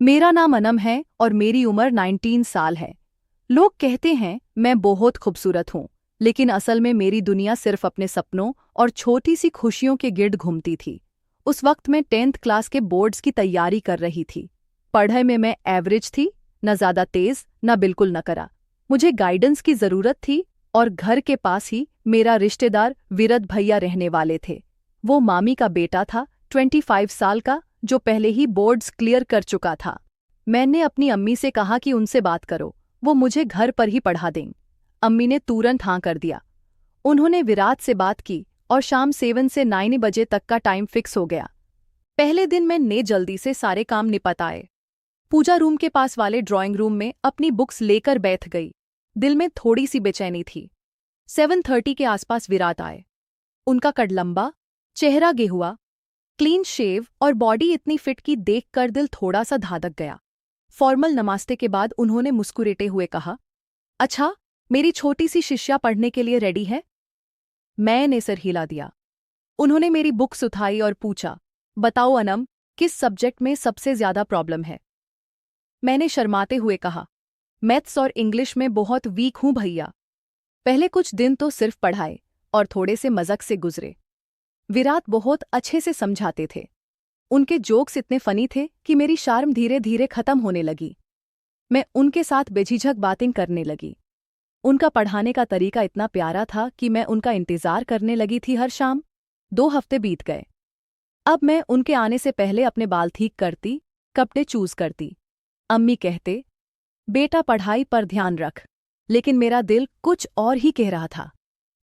मेरा नाम अनम है और मेरी उम्र 19 साल है। लोग कहते हैं मैं बहुत खूबसूरत हूँ, लेकिन असल में मेरी दुनिया सिर्फ अपने सपनों और छोटी सी खुशियों के गिर्द घूमती थी। उस वक्त मैं 10th क्लास के बोर्ड्स की तैयारी कर रही थी। पढ़ाई में मैं एवरेज थी, न ज़्यादा तेज न बिल्कुल न करा। मुझे गाइडेंस की ज़रूरत थी और घर के पास ही मेरा रिश्तेदार विरद भैया रहने वाले थे। वो मामी का बेटा था, 25 साल का, जो पहले ही बोर्ड्स क्लियर कर चुका था। मैंने अपनी अम्मी से कहा कि उनसे बात करो, वो मुझे घर पर ही पढ़ा दें। अम्मी ने तुरंत हाँ कर दिया। उन्होंने विराट से बात की और शाम 7 से 9 बजे तक का टाइम फिक्स हो गया। पहले दिन मैंने जल्दी से सारे काम निपट आए। पूजा रूम के पास वाले ड्राइंग रूम में अपनी बुक्स लेकर बैठ गई। दिल में थोड़ी सी बेचैनी थी। 7:30 के आसपास विराट आए। उनका कद लंबा, चेहरा गेहुआ, क्लीन शेव और बॉडी इतनी फिट की देखकर दिल थोड़ा सा धाधक गया। फॉर्मल नमास्ते के बाद उन्होंने मुस्कुराते हुए कहा, अच्छा, मेरी छोटी सी शिष्या पढ़ने के लिए रेडी है? मैंने सिर हिला दिया। उन्होंने मेरी बुक्स उठाई और पूछा, बताओ अनम, किस सब्जेक्ट में सबसे ज्यादा प्रॉब्लम है? मैंने शर्माते हुए कहा, मैथ्स और इंग्लिश में बहुत वीक हूं भैया। पहले कुछ दिन तो सिर्फ पढ़ाए और थोड़े से मज़क से गुजरे। विराट बहुत अच्छे से समझाते थे। उनके जोक्स इतने फनी थे कि मेरी शर्म धीरे धीरे खत्म होने लगी। मैं उनके साथ बेझिझक बातें करने लगी। उनका पढ़ाने का तरीका इतना प्यारा था कि मैं उनका इंतजार करने लगी थी हर शाम। 2 हफ्ते बीत गए। अब मैं उनके आने से पहले अपने बाल ठीक करती, कपड़े चूज करती। अम्मी कहते, बेटा पढ़ाई पर ध्यान रख, लेकिन मेरा दिल कुछ और ही कह रहा था।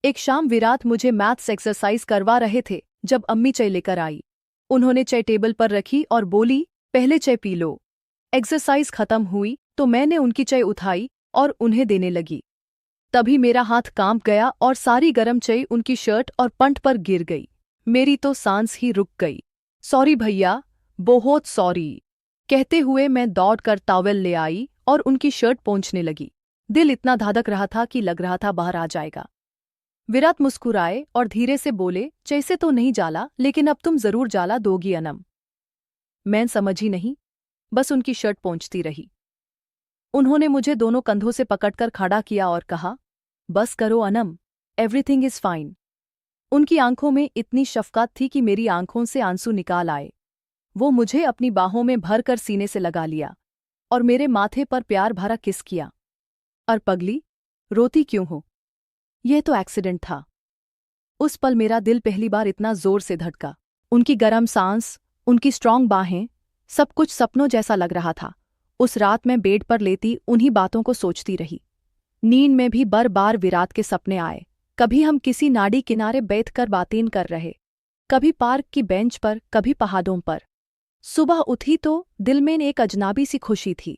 एक शाम विराट मुझे मैथ्स एक्सरसाइज करवा रहे थे जब अम्मी चाय लेकर आई। उन्होंने चाय टेबल पर रखी और बोली, पहले चाय पी लो। एक्सरसाइज खत्म हुई तो मैंने उनकी चाय उठाई और उन्हें देने लगी। तभी मेरा हाथ कांप गया और सारी गर्म चाय उनकी शर्ट और पंट पर गिर गई। मेरी तो सांस ही रुक गई। सॉरी भैया, बहुत सॉरी, कहते हुए मैं दौड़कर टॉवेल ले आई और उनकी शर्ट पोंछने लगी। दिल इतना धाधक रहा था कि लग रहा था बाहर आ जाएगा। विराट मुस्कुराए और धीरे से बोले, जैसे तो नहीं जाला, लेकिन अब तुम जरूर जाला दोगी अनम। मैं समझी नहीं, बस उनकी शर्ट पोंछती रही। उन्होंने मुझे दोनों कंधों से पकड़कर खड़ा किया और कहा, बस करो अनम, एवरीथिंग इज फाइन। उनकी आंखों में इतनी शफकत थी कि मेरी आंखों से आंसू निकाल आए। वो मुझे अपनी बाहों में भरकर सीने से लगा लिया और मेरे माथे पर प्यार भरा किस किया। और पगली, रोती क्यों हो? यह तो एक्सीडेंट था। उस पल मेरा दिल पहली बार इतना जोर से धड़का। उनकी गर्म सांस, उनकी स्ट्रांग बाहें, सब कुछ सपनों जैसा लग रहा था। उस रात मैं बेड पर लेटी उन्हीं बातों को सोचती रही। नींद में भी बार बार विराट के सपने आए। कभी हम किसी नाडी किनारे बैठकर बातें कर रहे, कभी पार्क की बेंच पर, कभी पहाड़ों पर। सुबह उठी तो दिल में एक अजनबी सी खुशी थी।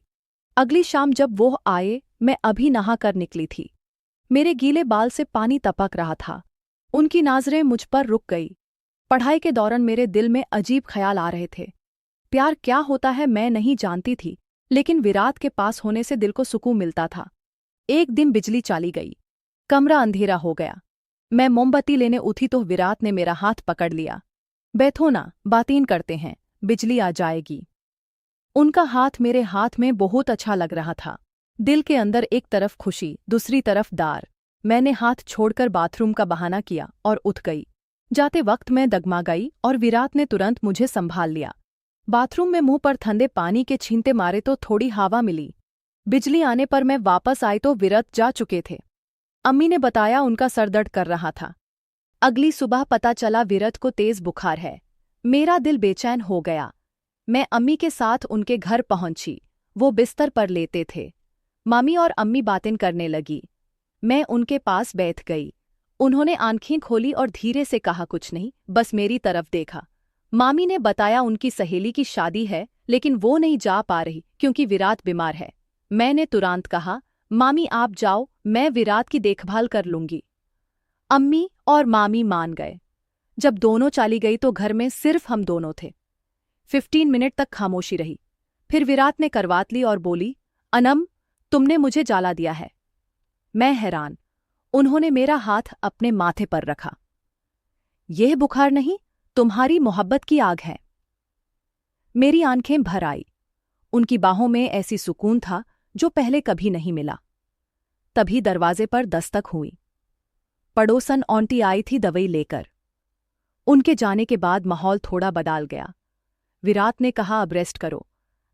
अगली शाम जब वो आए, मैं अभी नहा कर निकली थी। मेरे गीले बाल से पानी टपक रहा था। उनकी नजरें मुझ पर रुक गई। पढ़ाई के दौरान मेरे दिल में अजीब ख्याल आ रहे थे। प्यार क्या होता है मैं नहीं जानती थी, लेकिन विराट के पास होने से दिल को सुकून मिलता था। एक दिन बिजली चली गई। कमरा अंधेरा हो गया। मैं मोमबत्ती लेने उठी तो विराट ने मेरा हाथ पकड़ लिया। बैठो ना, बातें करते हैं, बिजली आ जाएगी। उनका हाथ मेरे हाथ में बहुत अच्छा लग रहा था। दिल के अंदर एक तरफ खुशी, दूसरी तरफ डर। मैंने हाथ छोड़कर बाथरूम का बहाना किया और उठ गई। जाते वक्त मैं डगमा गई और विराट ने तुरंत मुझे संभाल लिया। बाथरूम में मुंह पर ठंडे पानी के छींटे मारे तो थोड़ी हवा मिली। बिजली आने पर मैं वापस आई तो विराट जा चुके थे। अम्मी ने बताया उनका सर दर्द कर रहा था। अगली सुबह पता चला विराट को तेज बुखार है। मेरा दिल बेचैन हो गया। मैं अम्मी के साथ उनके घर पहुंची। वो बिस्तर पर लेटे थे। मामी और अम्मी बातें करने लगी। मैं उनके पास बैठ गई। उन्होंने आंखें खोली और धीरे से कहा, कुछ नहीं, बस मेरी तरफ देखा। मामी ने बताया उनकी सहेली की शादी है, लेकिन वो नहीं जा पा रही क्योंकि विराट बीमार है। मैंने तुरंत कहा, मामी आप जाओ, मैं विराट की देखभाल कर लूंगी। अम्मी और मामी मान गए। जब दोनों चली गई तो घर में सिर्फ हम दोनों थे। 15 मिनट तक खामोशी रही। फिर विराट ने करवात ली और बोली, अनम, तुमने मुझे जाला दिया है। मैं हैरान। उन्होंने मेरा हाथ अपने माथे पर रखा। यह बुखार नहीं, तुम्हारी मोहब्बत की आग है। मेरी आंखें भर आई। उनकी बाहों में ऐसी सुकून था जो पहले कभी नहीं मिला। तभी दरवाजे पर दस्तक हुई। पड़ोसन आंटी आई थी दवाई लेकर। उनके जाने के बाद माहौल थोड़ा बदल गया। विराट ने कहा, अब रेस्ट करो।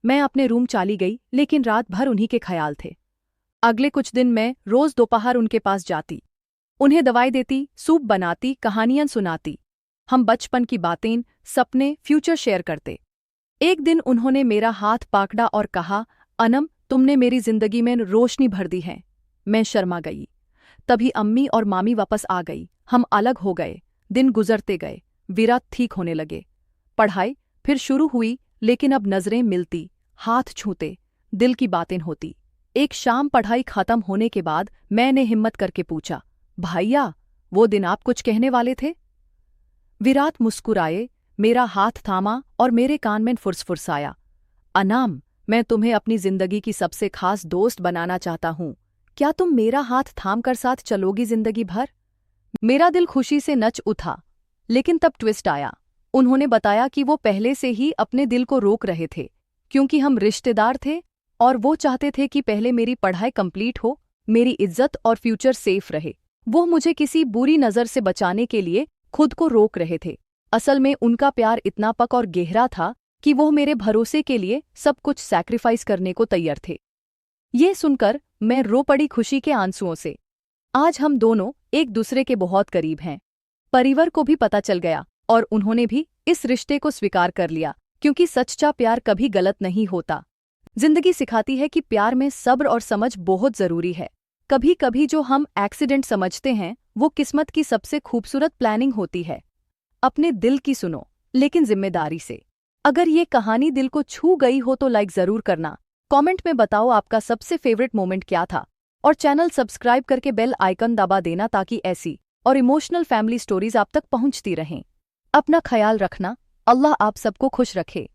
मैं अपने रूम चली गई, लेकिन रात भर उन्हीं के ख्याल थे। अगले कुछ दिन मैं रोज दोपहर उनके पास जाती, उन्हें दवाई देती, सूप बनाती, कहानियां सुनाती। हम बचपन की बातें, सपने, फ्यूचर शेयर करते। एक दिन उन्होंने मेरा हाथ पकड़ा और कहा, अनम, तुमने मेरी जिंदगी में रोशनी भर दी है। मैं शर्मा गई। तभी अम्मी और मामी वापस आ गई। हम अलग हो गए। दिन गुजरते गए। विराट ठीक होने लगे। पढ़ाई फिर शुरू हुई, लेकिन अब नजरें मिलती, हाथ छूते, दिल की बातें होती। एक शाम पढ़ाई खत्म होने के बाद मैंने हिम्मत करके पूछा, भैया, वो दिन आप कुछ कहने वाले थे? विराट मुस्कुराए, मेरा हाथ थामा और मेरे कान में फुसफुसाया, अनाम, मैं तुम्हें अपनी जिंदगी की सबसे खास दोस्त बनाना चाहता हूं। क्या तुम मेरा हाथ थाम कर साथ चलोगी जिंदगी भर? मेरा दिल खुशी से नच उठा। लेकिन तब ट्विस्ट आया। उन्होंने बताया कि वो पहले से ही अपने दिल को रोक रहे थे, क्योंकि हम रिश्तेदार थे और वो चाहते थे कि पहले मेरी पढ़ाई कंप्लीट हो, मेरी इज्जत और फ्यूचर सेफ रहे। वो मुझे किसी बुरी नज़र से बचाने के लिए खुद को रोक रहे थे। असल में उनका प्यार इतना पक और गहरा था कि वो मेरे भरोसे के लिए सब कुछ सैक्रिफाइस करने को तैयार थे। ये सुनकर मैं रो पड़ी खुशी के आंसुओं से। आज हम दोनों एक दूसरे के बहुत करीब हैं। परिवार को भी पता चल गया और उन्होंने भी इस रिश्ते को स्वीकार कर लिया, क्योंकि सच्चा प्यार कभी गलत नहीं होता। जिंदगी सिखाती है कि प्यार में सब्र और समझ बहुत जरूरी है। कभी कभी जो हम एक्सीडेंट समझते हैं वो किस्मत की सबसे खूबसूरत प्लानिंग होती है। अपने दिल की सुनो, लेकिन जिम्मेदारी से। अगर ये कहानी दिल को छू गई हो तो लाइक जरूर करना। कमेंट में बताओ आपका सबसे फेवरेट मोमेंट क्या था, और चैनल सब्सक्राइब करके बेल आइकन दबा देना ताकि ऐसी और इमोशनल फैमिली स्टोरीज आप तक पहुंचती रहें। अपना ख्याल रखना। अल्लाह आप सबको खुश रखे।